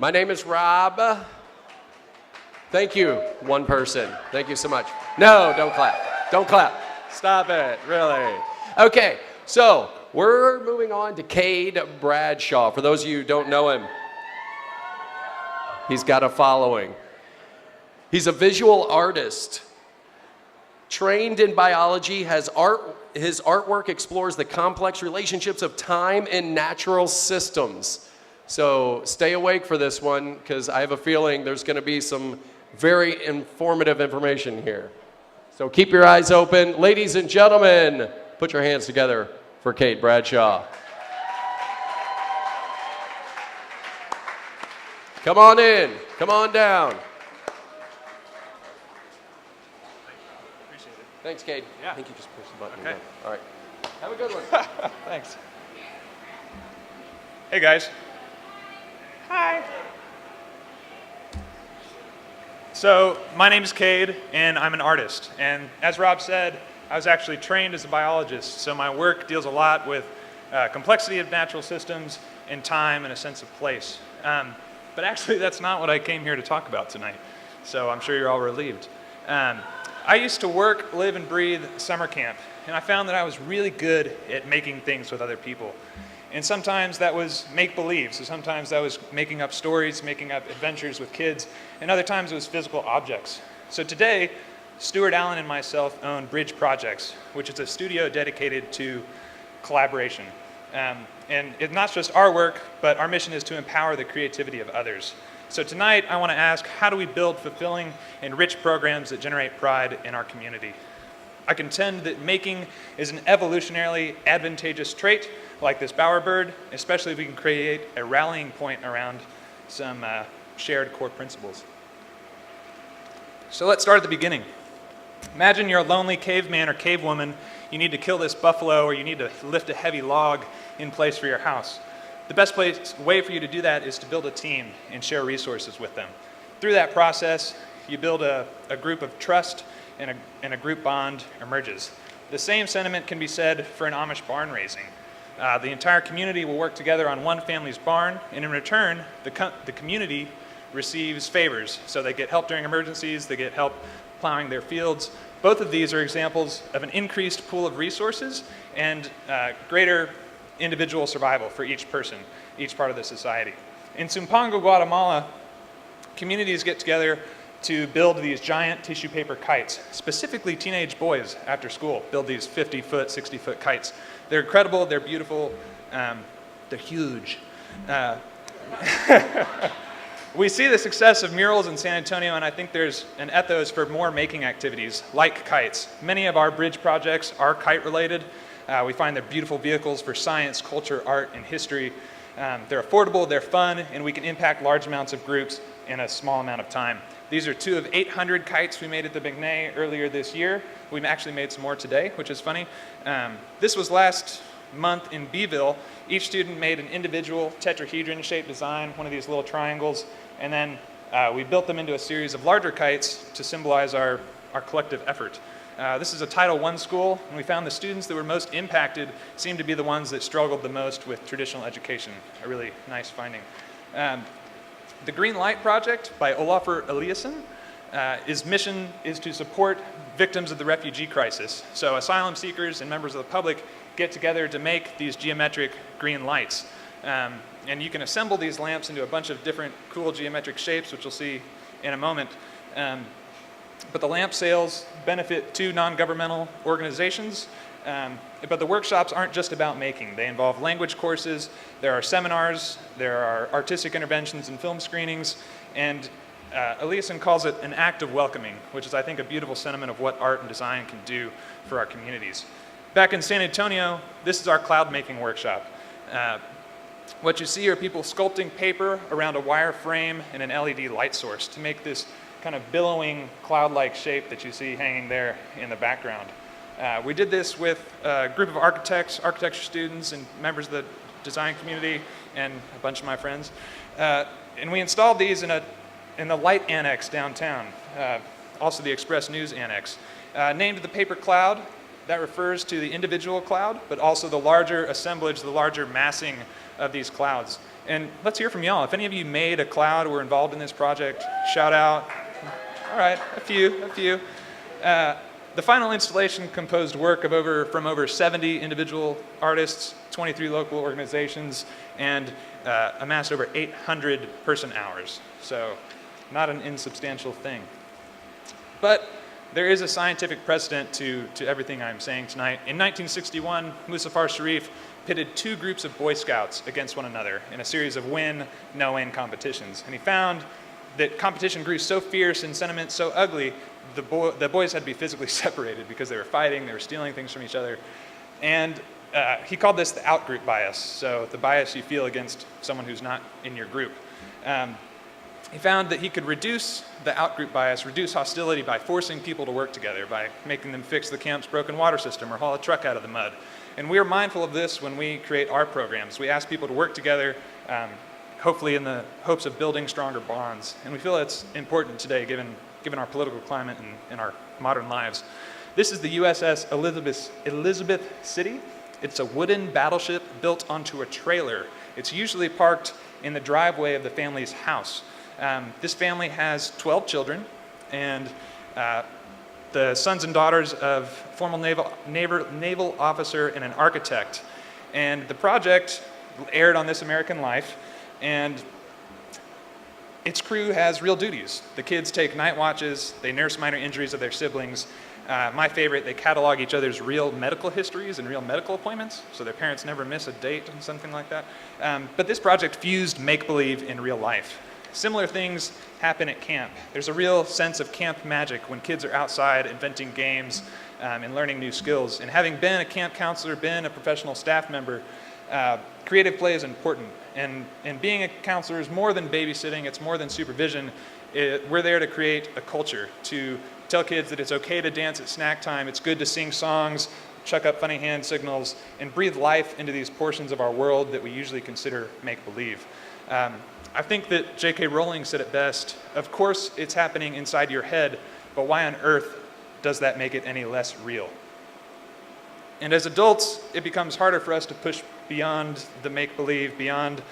My name is Rob. Thank you, one person. Thank you so much. No, don't clap. Don't clap. Stop it, really. Okay, so we're moving on to Cade Bradshaw. For those of you who don't know him, he's got a following. He's a visual artist. Trained in biology, his artwork explores the complex relationships of time and natural systems. So stay awake for this one, because I have a feeling there's going to be some very informative information here. So keep your eyes open. Ladies and gentlemen, put your hands together for Cade Bradshaw. Come on in. Come on down. Thanks, Cade. Yeah. I think you just pushed the button. Okay. All right. Have a good one. Thanks. Hey, guys. Hi. So, my name is Cade, and I'm an artist. And as Rob said, I was actually trained as a biologist, so my work deals a lot with complexity of natural systems and time and a sense of place. But actually, that's not what I came here to talk about tonight, so I'm sure you're all relieved. I used to work, live, and breathe summer camp, and I found that I was really good at making things with other people. And sometimes that was make-believe, so sometimes that was making up stories, making up adventures with kids, and other times it was physical objects. So today, Stuart Allen and myself own Bridge Projects, which is a studio dedicated to collaboration. And it's not just our work, but our mission is to empower the creativity of others. So tonight, I want to ask, how do we build fulfilling and rich programs that generate pride in our community? I contend that making is an evolutionarily advantageous trait, like this bowerbird, especially if we can create a rallying point around some shared core principles. So let's start at the beginning. Imagine you're a lonely caveman or cavewoman. You need to kill this buffalo, or you need to lift a heavy log in place for your house. The best way for you to do that is to build a team and share resources with them. Through that process, you build a group of trust, and a group bond emerges. The same sentiment can be said for an Amish barn raising. The entire community will work together on one family's barn, and in return, the community receives favors. So they get help during emergencies, they get help plowing their fields. Both of these are examples of an increased pool of resources and greater individual survival for each person, each part of the society. In Zumpango, Guatemala, communities get together to build these giant tissue paper kites. Specifically, teenage boys after school build these 50-foot, 60-foot kites. They're incredible, they're beautiful, they're huge. We see the success of murals in San Antonio, and I think there's an ethos for more making activities like kites. Many of our bridge projects are kite-related. We find they're beautiful vehicles for science, culture, art, and history. They're affordable, they're fun, and we can impact large amounts of groups in a small amount of time. These are 2 of 800 kites we made at the McNay earlier this year. We actually made some more today, which is funny. This was last month in Beeville. Each student made an individual tetrahedron-shaped design, one of these little triangles, and then we built them into a series of larger kites to symbolize our collective effort. This is a Title I school, and we found the students that were most impacted seemed to be the ones that struggled the most with traditional education. A really nice finding. The Green Light Project by Olafur Eliasson, his mission is to support victims of the refugee crisis. So asylum seekers and members of the public get together to make these geometric green lights. And you can assemble these lamps into a bunch of different cool geometric shapes, which you'll see in a moment. But the lamp sales benefit 2 non-governmental organizations. But the workshops aren't just about making. They involve language courses, there are seminars, there are artistic interventions and film screenings, and Eliasson calls it an act of welcoming, which is, I think, a beautiful sentiment of what art and design can do for our communities. Back in San Antonio, this is our cloud making workshop. What you see are people sculpting paper around a wire frame and an LED light source to make this kind of billowing cloud-like shape that you see hanging there in the background. We did this with a group of architects, architecture students, and members of the design community, and a bunch of my friends. And we installed these in the Light Annex downtown, also the Express News Annex. Named the Paper Cloud, that refers to the individual cloud, but also the larger assemblage, the larger massing of these clouds. And let's hear from y'all. If any of you made a cloud or were involved in this project, shout out. All right, a few. The final installation composed work of from over 70 individual artists, 23 local organizations, and amassed over 800 person hours. So not an insubstantial thing. But there is a scientific precedent to everything I'm saying tonight. In 1961, Muzaffar Sharif pitted two groups of Boy Scouts against one another in a series of win, no-win competitions. And he found that competition grew so fierce and sentiment so ugly, the boys had to be physically separated because they were fighting, they were stealing things from each other. And he called this the out-group bias, so the bias you feel against someone who's not in your group. He found that he could reduce the out-group bias, reduce hostility by forcing people to work together, by making them fix the camp's broken water system or haul a truck out of the mud. And we are mindful of this when we create our programs. We ask people to work together, hopefully in the hopes of building stronger bonds. And we feel it's important today, given our political climate and our modern lives. This is the USS Elizabeth City. It's a wooden battleship built onto a trailer. It's usually parked in the driveway of the family's house. This family has 12 children, and the sons and daughters of former naval officer and an architect. And the project aired on This American Life, and its crew has real duties. The kids take night watches, they nurse minor injuries of their siblings. My favorite, they catalog each other's real medical histories and real medical appointments, so their parents never miss a date and something like that. But this project fused make-believe in real life. Similar things happen at camp. There's a real sense of camp magic when kids are outside inventing games and learning new skills. And having been a camp counselor, been a professional staff member, creative play is important. And being a counselor is more than babysitting, it's more than supervision. We're there to create a culture, to tell kids that it's okay to dance at snack time, it's good to sing songs, chuck up funny hand signals, and breathe life into these portions of our world that we usually consider make-believe. I think that J.K. Rowling said it best, of course it's happening inside your head, but why on earth does that make it any less real? And as adults, it becomes harder for us to push beyond the make-believe, beyond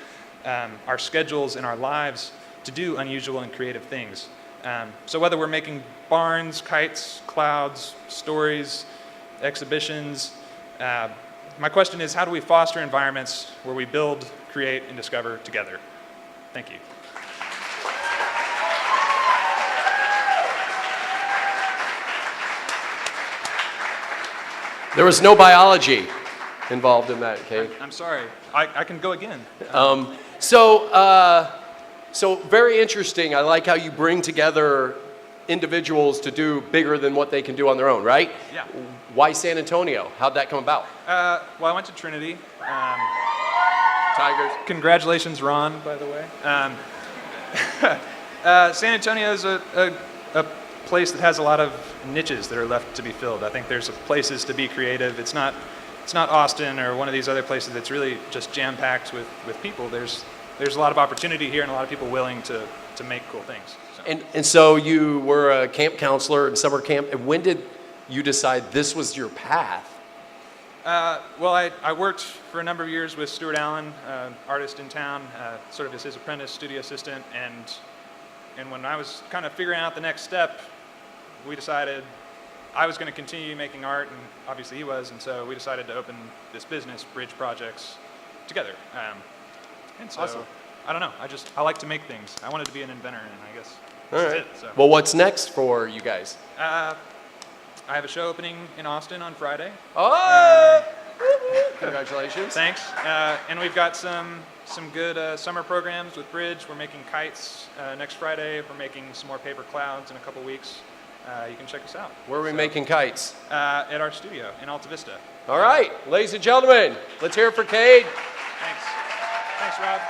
our schedules and our lives to do unusual and creative things. So whether we're making barns, kites, clouds, stories, exhibitions, my question is, how do we foster environments where we build, create, and discover together? Thank you. There was no biology involved in that, Cade. I'm sorry. I can go again. So very interesting. I like how you bring together individuals to do bigger than what they can do on their own, right? Yeah. Why San Antonio? How'd that come about? Well, I went to Trinity. Tigers. Congratulations, Ron, by the way. San Antonio is a place that has a lot of niches that are left to be filled. I think there's places to be creative. It's not Austin or one of these other places that's really just jam-packed with people. There's a lot of opportunity here and a lot of people willing to make cool things. So. And so you were a camp counselor in summer camp. And when did you decide this was your path? Well, I worked for a number of years with Stuart Allen, artist in town, sort of as his apprentice, studio assistant, and when I was kind of figuring out the next step, we decided I was going to continue making art, and obviously he was, and so we decided to open this business, Bridge Projects, together. And so, awesome. I don't know, I like to make things. I wanted to be an inventor, and I guess that's it. So. Well, what's next for you guys? I have a show opening in Austin on Friday. Oh! Congratulations. Thanks. And we've got some good summer programs with Bridge. We're making kites next Friday. We're making some more paper clouds in a couple weeks. You can check us out. Where are we making kites? At our studio in Alta Vista. All right, ladies and gentlemen, let's hear it for Cade. Thanks. Thanks, Rob.